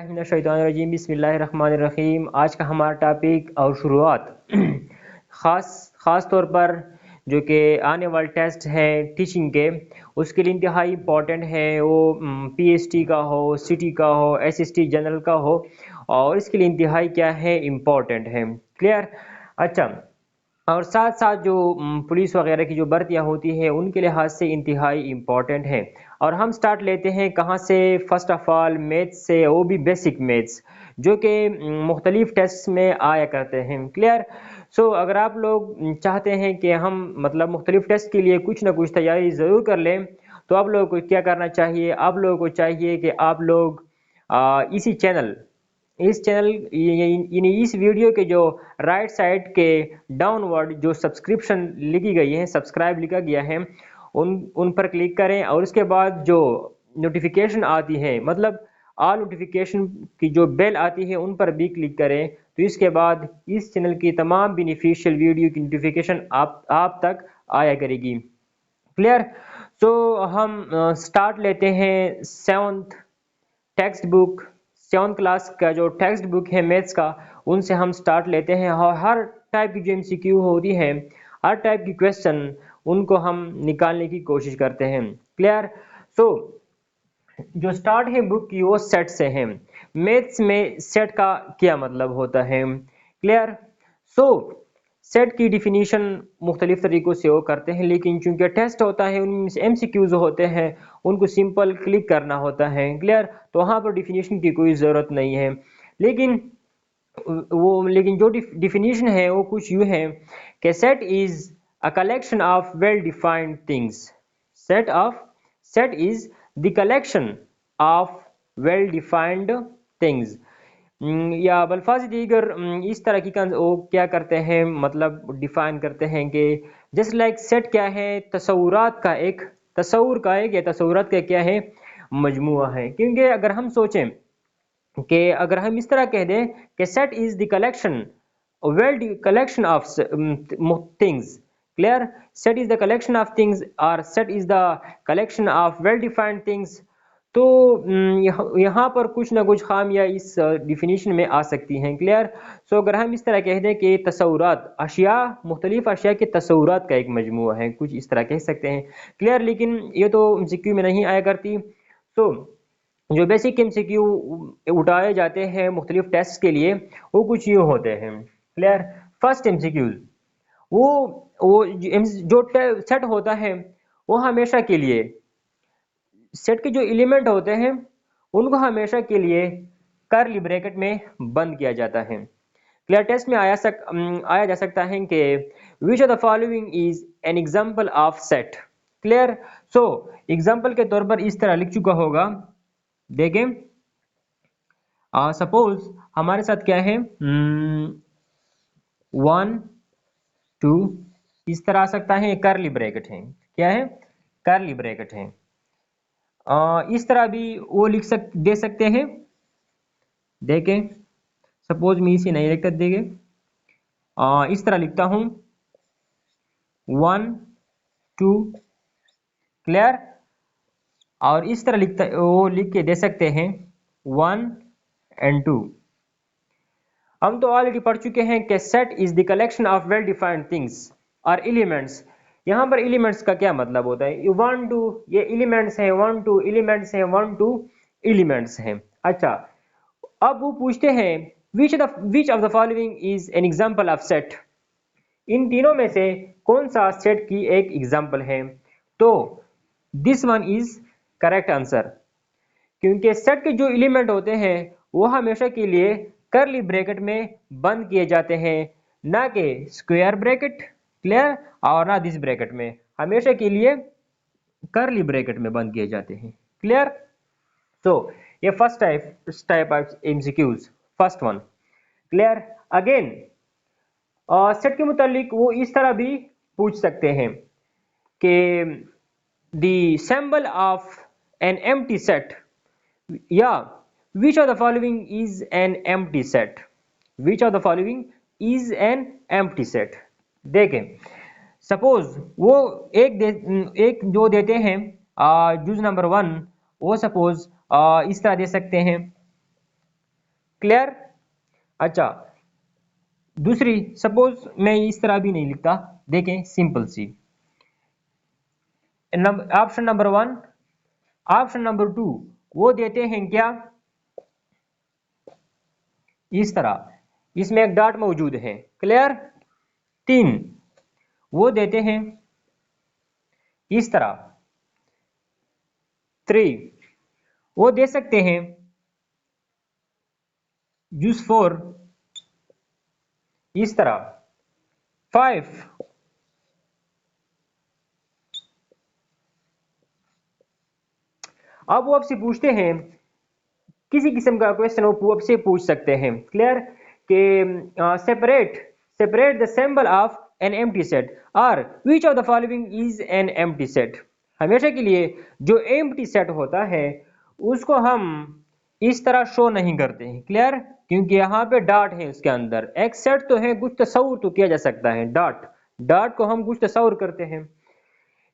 मिनश्शैतानिर्रजीम बिस्मिल्लाहिर्रहमानिर्रहीम। आज का हमारा टॉपिक और शुरुआत ख़ास तौर पर जो कि आने वाले टेस्ट हैं टीचिंग के, उसके लिए इंतहाई इम्पोर्टेंट है। वो पीएसटी का हो, सिटी का हो, एसएसटी जनरल का हो, और इसके लिए इंतहाई क्या है, इम्पोर्टेंट है। क्लियर? अच्छा, और साथ साथ जो पुलिस वगैरह की जो भर्तियाँ होती हैं उनके लिहाज से इंतहाई इम्पॉर्टेंट है। और हम स्टार्ट लेते हैं कहाँ से? फर्स्ट ऑफ ऑल मैथ्स से, वो भी बेसिक मैथ्स जो कि मुख्तलिफ टेस्ट में आया करते हैं। क्लियर? सो अगर आप लोग चाहते हैं कि हम मतलब मुख्तलिफ टेस्ट के लिए कुछ ना कुछ तैयारी ज़रूर कर लें, तो आप लोगों को क्या करना चाहिए? आप लोगों को चाहिए कि आप लोग इस चैनल यानी इस वीडियो के जो राइट साइड के डाउनवर्ड जो सब्सक्रिप्शन लिखी गई है, सब्सक्राइब लिखा गया है, उन पर क्लिक करें। और उसके बाद जो नोटिफिकेशन आती है, मतलब ऑल नोटिफिकेशन की जो बेल आती है, उन पर भी क्लिक करें। तो इसके बाद इस चैनल की तमाम बेनिफिशियल वीडियो की नोटिफिकेशन आप तक आया करेगी। क्लियर? सो हम स्टार्ट लेते हैं सेवन्थ क्लास का जो टेक्स्ट बुक है मैथ्स का, उनसे हम स्टार्ट लेते हैं। और हर टाइप की जो एमसीक्यू होती है, हर टाइप की क्वेश्चन, उनको हम निकालने की कोशिश करते हैं। क्लियर? सो जो स्टार्ट है बुक की, वो सेट से है। मैथ्स में सेट का क्या मतलब होता है? क्लियर? सो सेट की डिफिनीशन मुख्तलिफ तरीक़ों से वो करते हैं, लेकिन चूंकि टेस्ट होता है, उनमें एमसीक्यूज होते हैं, उनको सिंपल क्लिक करना होता है। क्लियर? तो वहाँ पर डिफिनीशन की कोई ज़रूरत नहीं है। लेकिन जो डिफिनीशन है वो कुछ यूँ है कि set is a collection of well defined things. Set is the collection of well defined things. या बल्फाज दीगर इस तरह की वो क्या करते हैं, मतलब डिफाइन करते हैं कि जस्ट लाइक सेट क्या है, तसव्वुर का एक या तसव्वुरात का क्या है, मजमुआ है। क्योंकि अगर हम सोचें कि अगर हम इस तरह कह दें कि set is the collection of things. Clear? Set is the collection of things और set is the collection of well defined things. तो यहाँ पर कुछ ना कुछ खामियां इस डिफिनीशन में आ सकती हैं। क्लियर? सो अगर हम इस तरह कह दें कि तसव्वुरात मुख्तलिफ अशिया के तसव्वुरात का एक मजमुआ है, कुछ इस तरह कह सकते हैं। क्लियर? लेकिन ये तो एमसीक्यू में नहीं आया करती। सो जो बेसिक एमसीक्यू उठाए जाते हैं मुख्तलिफ टेस्ट के लिए, वो कुछ यूँ होते हैं। क्लियर? फर्स्ट एमसीक्यूज, वो जो सेट होता है, वो हमेशा के लिए सेट के जो एलिमेंट होते हैं उनको हमेशा के लिए कर्ली ब्रैकेट में बंद किया जाता है। क्लियर? टेस्ट में आया जा सकता है कि which of the following is an example of set. Clear? So example के तौर पर इस तरह लिख चुका होगा, देखें। सपोज हमारे साथ क्या है, 1 2 इस तरह आ सकता है, कर्ली ब्रैकेट है। क्या है? कर्ली ब्रैकेट है। इस तरह भी वो दे सकते हैं। देखें, सपोज मैं इसे नहीं लिख कर देंगे, इस तरह लिखता हूं 1 2। क्लियर? और इस तरह लिख के दे सकते हैं 1 and 2। हम तो ऑलरेडी पढ़ चुके हैं कि set is the collection of well defined things और एलिमेंट्स। यहाँ पर एलिमेंट्स का क्या मतलब होता है? 1 2 ये एलिमेंट्स हैं, 1 2 एलिमेंट्स हैं, 1 2 एलिमेंट्स हैं। अच्छा, अब वो पूछते हैं which of the following is an example of set. इन तीनों में से कौन सा सेट की एक एग्जाम्पल है? तो this one is correct answer, क्योंकि सेट के जो एलिमेंट होते हैं वो हमेशा के लिए कर्ली ब्रैकेट में बंद किए जाते हैं, ना कि स्क्वायर ब्रैकेट। क्लियर? और ना दिस ब्रैकेट में, हमेशा के लिए कर्ली ब्रैकेट में बंद किए जाते हैं। क्लियर? सो ये first type of MCQs, first one. Clear? Again set के मुतालिक वो इस तरह भी पूछ सकते हैं कि the symbol of an empty set, या which of the following is an empty set। which of the following is an empty set। देखें, सपोज वो एक जो देते हैं जुज नंबर 1, वो सपोज इस तरह दे सकते हैं क्लियर। अच्छा, दूसरी, सपोज मैं इस तरह भी नहीं लिखता, देखें सिंपल सी, ऑप्शन नंबर 1, ऑप्शन नंबर 2 वो देते हैं क्या, इस तरह, इसमें एक डॉट मौजूद है, क्लियर। 3 वो देते हैं इस तरह, 3 वो दे सकते हैं यूज 4 इस तरह, 5 अब वो आपसे पूछते हैं, किसी किस्म का क्वेश्चन वो आपसे पूछ सकते हैं, क्लियर, कि separate separate the symbol of an empty set और which of the following is an empty set. हमेशा के लिए जो एम्प्टी सेट होता है उसको हम इस तरह शो नहीं करते हैं, क्लियर, क्योंकि यहाँ पे डॉट है उसके अंदर, एक सेट तो है, कुछ तस्वुर तो किया जा सकता है, डॉट डॉट को हम कुछ तस्वुर करते हैं।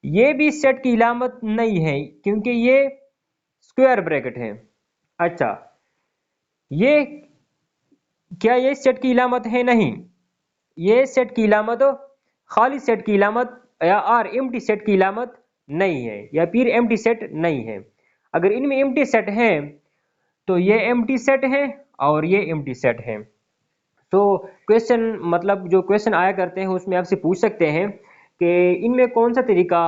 ये भी सेट की इलामत नहीं है क्योंकि ये स्क्वायर ब्रैकेट है। अच्छा, ये क्या ये सेट की इलामत है? नहीं, ये सेट की इलामत, खाली सेट की इलामत या और एम्प्टी सेट की इलामत नहीं है, या फिर एम्प्टी सेट नहीं है। अगर इनमें एम्प्टी सेट है तो ये एम्प्टी सेट है और ये एम्प्टी सेट है। तो क्वेश्चन, मतलब जो क्वेश्चन आया करते हैं उसमें आपसे पूछ सकते हैं कि इनमें कौन सा तरीका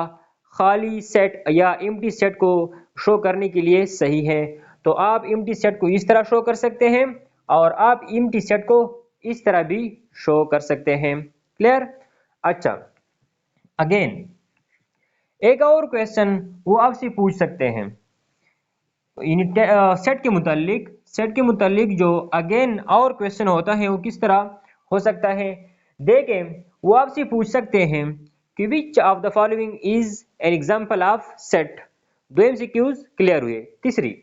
खाली सेट या एम्प्टी सेट को शो करने के लिए सही है। तो आप एम्प्टी सेट को इस तरह शो कर सकते हैं और आप एम्प्टी सेट को इस तरह भी शो कर सकते हैं, क्लियर। अच्छा, अगेन एक और क्वेश्चन वो आपसे पूछ सकते हैं सेट के मुतालिक जो अगेन और क्वेश्चन होता है वो किस तरह हो सकता है, देखें, वो आपसे पूछ सकते हैं कि which of the following is an example of set. दो एमसीक्यूज क्लियर हुए। तीसरी,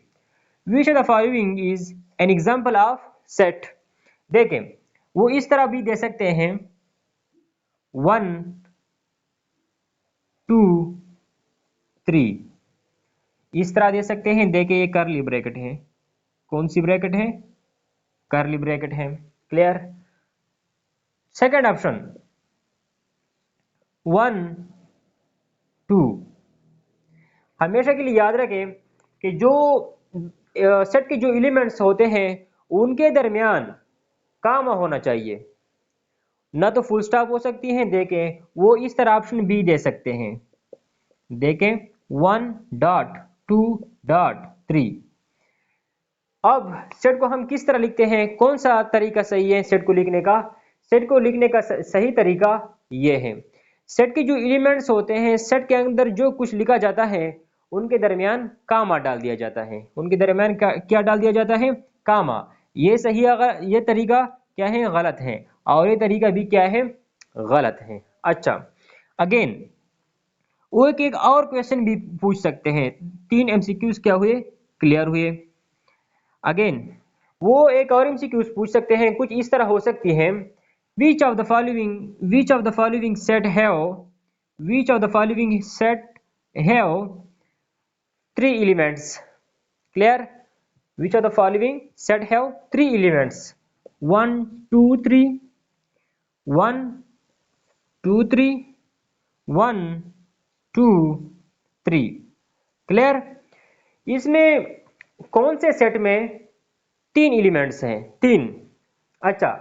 विच of the following is an example of set. देखें, वो इस तरह भी दे सकते हैं 1 2 3, इस तरह दे सकते हैं। देखिए ये कर्ली ब्रैकेट है, कौन सी ब्रैकेट है? कर्ली ब्रैकेट है, क्लियर। सेकंड ऑप्शन 1 2, हमेशा के लिए याद रखें कि जो सेट के जो एलिमेंट्स होते हैं उनके दरमियान कामा होना चाहिए, ना तो फुल स्टॉप हो सकती हैं। देखें, वो इस तरह ऑप्शन बी दे सकते हैं, देखें 1 डॉट 2 डॉट 3। अब सेट को हम किस तरह लिखते हैं, कौन सा तरीका सही है सेट को लिखने का? सेट को लिखने का सही तरीका ये है, सेट के जो एलिमेंट्स होते हैं, सेट के अंदर जो कुछ लिखा जाता है उनके दरमियान कामा डाल दिया जाता है, उनके दरमियान क्या डाल दिया जाता है? कामा। ये सही अगर ये तरीका क्या है? गलत है, और ये तरीका भी क्या है? गलत है। अच्छा, अगेन वो एक और क्वेश्चन भी पूछ सकते हैं। 3 एमसीक्यूज क्या हुए? क्लियर हुए। अगेन वो एक और एमसीक्यूज पूछ सकते हैं, कुछ इस तरह हो सकती है, विच of the following set have which of the following set have 3 elements, clear. Which of the following set have 3 elements, 1 2 3, 1 2 3, 1 2 3, clear. इसमें कौन से सेट में 3 एलिमेंट्स हैं? 3। अच्छा,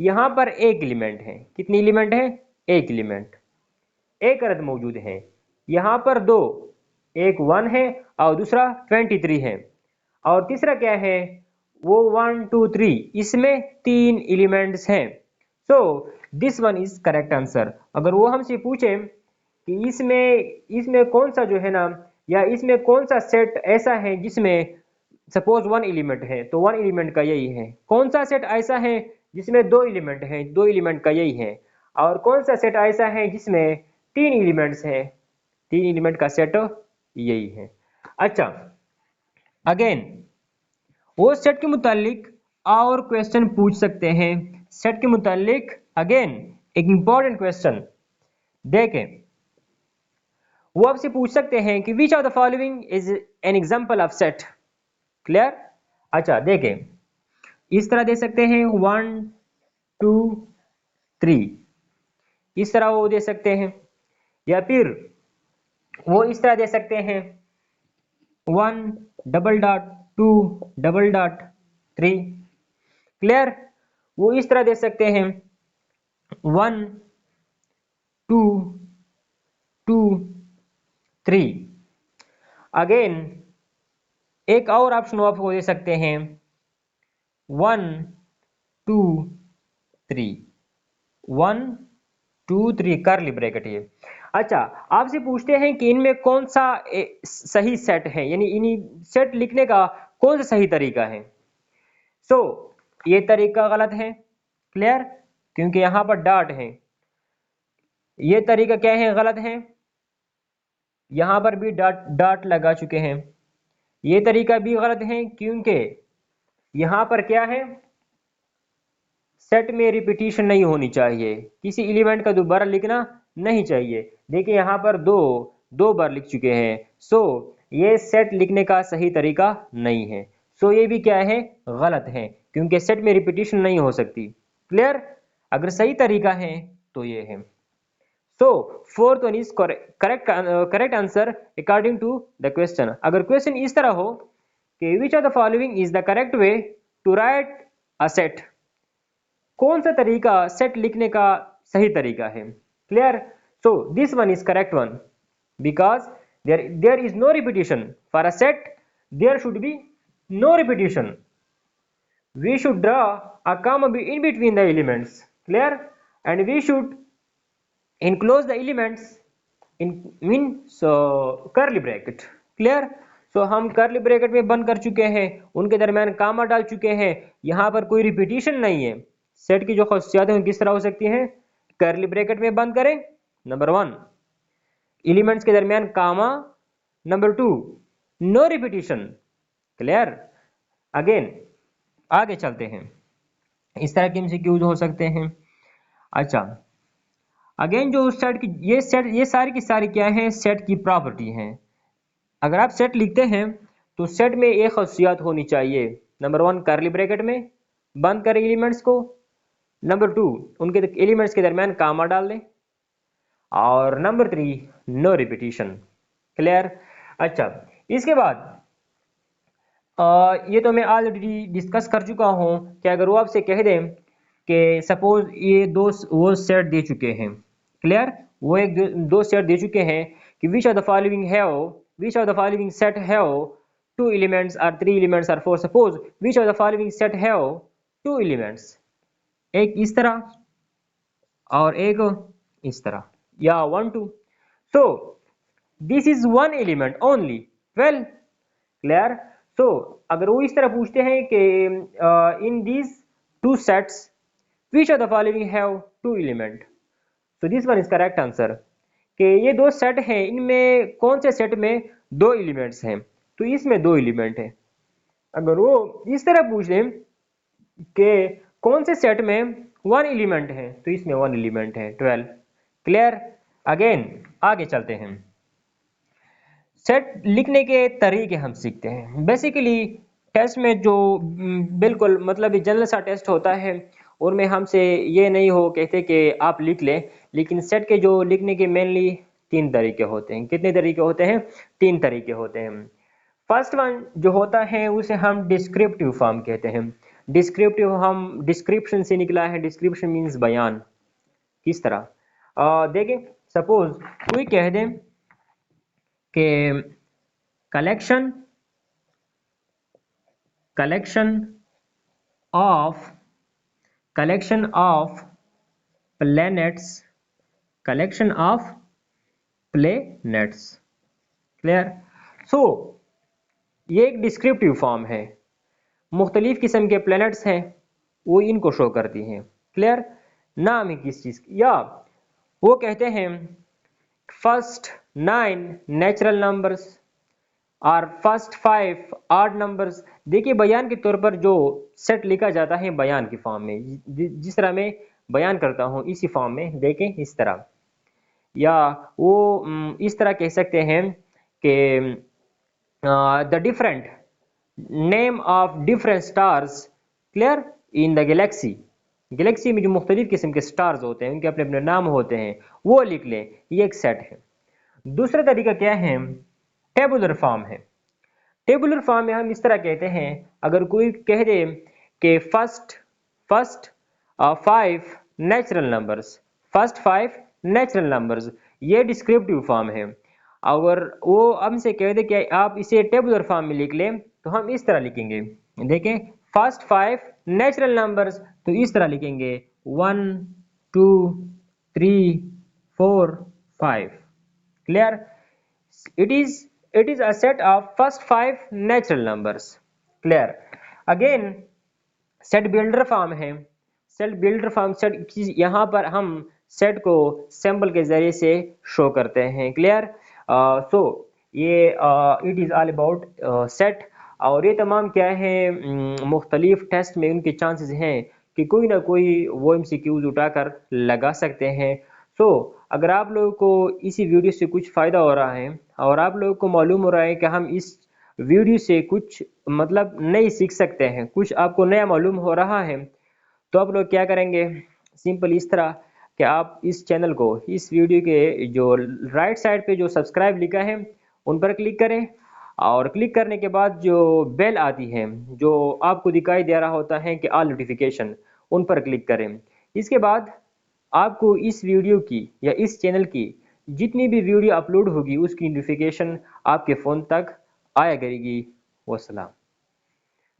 यहां पर एक एलिमेंट है, कितनी एलिमेंट है? एक एलिमेंट, एक अदद मौजूद है। यहां पर दो, एक 1 है और दूसरा 23 है, और तीसरा क्या है? वो 1 2 3, इसमें 3 एलिमेंट्स हैं। सो this one is correct answer. अगर वो हमसे पूछे कि इसमें कौन सा जो है ना, या इसमें कौन सा सेट ऐसा है जिसमें सपोज 1 एलिमेंट है, तो 1 एलिमेंट का यही है। कौन सा सेट ऐसा है जिसमें 2 एलिमेंट है, 2 एलिमेंट का यही है। और कौन सा सेट ऐसा है जिसमें 3 एलिमेंट्स है, 3 एलिमेंट का सेट यही है। अच्छा, अगेन वो सेट के मुतालिक और क्वेश्चन पूछ सकते हैं, सेट के मुतालिक अगेन एक इंपॉर्टेंट क्वेश्चन देखें, वो आपसे पूछ सकते हैं कि which of the following is an example of set, clear. अच्छा, देखें, इस तरह दे सकते हैं 1 2 3, इस तरह वो दे सकते हैं, या फिर वो इस तरह दे सकते हैं 1 double dot 2 double dot 3। Clear? वो इस तरह दे सकते हैं 1 2 2 3। अगेन एक और ऑप्शन आपको दे सकते हैं 1 2 3, 1 2 3 कर्ली ब्रैकेट है। अच्छा, आपसे पूछते हैं कि इनमें कौन सा सही सेट है, यानी इन्हीं सेट लिखने का कौन सा सही तरीका है। सो ये तरीका गलत है। क्लियर? क्योंकि यहां पर डॉट है। ये तरीका क्या है? गलत है। यहां पर भी डॉट डॉट लगा चुके हैं। ये तरीका भी गलत है क्योंकि यहां पर क्या है, सेट में रिपीटिशन नहीं होनी चाहिए, किसी एलिमेंट का दोबारा लिखना नहीं चाहिए। देखिए यहां पर दो बार लिख चुके हैं। सो ये सेट लिखने का सही तरीका नहीं है। सो ये भी क्या है? गलत है, क्योंकि सेट में रिपीटिशन नहीं हो सकती। क्लियर? अगर सही तरीका है तो ये है। So fourth one is correct answer according to the question. अगर क्वेश्चन इस तरह हो कि which of the following is the correct way to write a set, कौन सा तरीका सेट लिखने का सही तरीका है। Clear? So this one is correct one, because there is no repetition for a set, there should be no repetition. We should draw a comma in between the elements. Clear? And we should enclose the elements in curly bracket. Clear? So हम curly bracket में बंद कर चुके हैं, उनके दरमियान कामा डाल चुके हैं। यहाँ पर कोई रिपीटिशन नहीं है। सेट की जो खासियतें हैं किस तरह हो सकती हैं? कर्ली ब्रैकेट में बंद करें, नंबर 1, एलिमेंट्स के दरमियान comma, number 2, no repetition. Clear? Again आगे चलते हैं। इस तरह के एमसीक्यूज हो सकते हैं। अच्छा, अगेन जो सेट की ये सारी की सारी क्या है? सेट की प्रॉपर्टी हैं। अगर आप सेट लिखते हैं तो सेट में एक खासियत होनी चाहिए। नंबर 1, कर्ली ब्रैकेट में बंद करें एलिमेंट्स को। नंबर 2, उनके एलिमेंट्स के दरमियान कामा डाल दें। और नंबर 3, नो रिपीटिशन। क्लियर? अच्छा, इसके बाद ये तो मैं ऑलरेडी डिस्कस कर चुका हूँ कि अगर वो आपसे कह दें कि सपोज ये वो सेट दे चुके हैं। क्लियर? वो दो सेट दे चुके हैं कि which of the following set have 2 elements और 3 एलिमेंट्स और 4। Suppose which of the following set have 2 elements, एक इस तरह और एक इस तरह, या 1 2। So this is 1 element only. Well, clear? So अगर वो इस तरह पूछते हैं कि in these 2 sets which of the following have 2 element, तो this one is correct answer. कि ये 2 सेट हैं, इनमें कौन से सेट में 2 एलिमेंट्स हैं, तो इसमें 2 एलिमेंट हैं। अगर वो इस तरह पूछ दें कि कौन से सेट में 1 एलिमेंट है, तो इसमें 1 एलिमेंट है, 12। क्लियर? अगेन आगे चलते हैं। सेट लिखने के तरीके हम सीखते हैं। बेसिकली टेस्ट में जो बिल्कुल मतलब जनरल सा टेस्ट होता है, उनमें हमसे ये नहीं हो कहते कि आप लिख लें, लेकिन सेट के जो लिखने के मेनली 3 तरीके होते हैं। कितने तरीके होते हैं? 3 तरीके होते हैं। फर्स्ट वन जो होता है उसे हम डिस्क्रिप्टिव फॉर्म कहते हैं। डिस्क्रिप्टिव हम डिस्क्रिप्शन से निकला है। डिस्क्रिप्शन मीन्स बयान। किस तरह? देखें, सपोज कोई कह दें कि कलेक्शन ऑफ प्लेनेट्स। क्लियर? सो ये एक डिस्क्रिप्टिव फॉर्म है। मुख्तलिफ किस्म के प्लैनेट्स हैं, वो इनको शो करती हैं। क्लियर? नाम है किस चीज़, या वो कहते हैं फर्स्ट 9 नेचुरल नंबर्स और फर्स्ट 5 ऑड नंबर्स। देखिए बयान के तौर पर जो सेट लिखा जाता है बयान की फॉर्म में, जिस तरह मैं बयान करता हूँ इसी फॉर्म में, देखें इस तरह। या वो इस तरह कह सकते हैं कि the different name of different stars clear, in the Galaxy, Galaxy में जो मुख्तलिफ किस्म के स्टार्स होते हैं उनके अपने अपने नाम होते हैं, वो लिख लें, ये एक सेट है। दूसरा तरीका क्या है, टेबुलर फॉर्म है। टेबुलर फॉर्म में हम इस तरह कहते हैं, अगर कोई कह दे कि first first five natural numbers, first five natural numbers, ये डिस्क्रिप्टिव फॉर्म है। अगर वो हमसे कह दे कि आप इसे टेबुलर फॉर्म में लिख लें, तो हम इस तरह लिखेंगे, देखें, फर्स्ट फाइव नेचुरल नंबर्स, तो इस तरह लिखेंगे 1 2 3 4 5। Clear, it is it is a set of first five natural numbers। clear, again set builder form है। सेट बिल्डर फॉर्म, सेट यहाँ पर हम सेट को सिंबल के जरिए से शो करते हैं। क्लियर, सो ये it is all about set. और ये तमाम क्या है, मुख्तलिफ टेस्ट में उनके चांसेस हैं कि कोई ना कोई वो MCQs उठाकर लगा सकते हैं। सो अगर आप लोगों को इसी वीडियो से कुछ फ़ायदा हो रहा है और आप लोगों को मालूम हो रहा है कि हम इस वीडियो से कुछ मतलब नहीं सीख सकते हैं, कुछ आपको नया मालूम हो रहा है, तो आप लोग क्या करेंगे, सिंपल इस तरह कि आप इस चैनल को, इस वीडियो के जो राइट साइड पे जो सब्सक्राइब लिखा है उन पर क्लिक करें, और क्लिक करने के बाद जो बेल आती है, जो आपको दिखाई दे रहा होता है कि ऑल नोटिफिकेशन, उन पर क्लिक करें। इसके बाद आपको इस वीडियो की या इस चैनल की जितनी भी वीडियो अपलोड होगी उसकी नोटिफिकेशन आपके फ़ोन तक आया करेगी। वस्सलाम।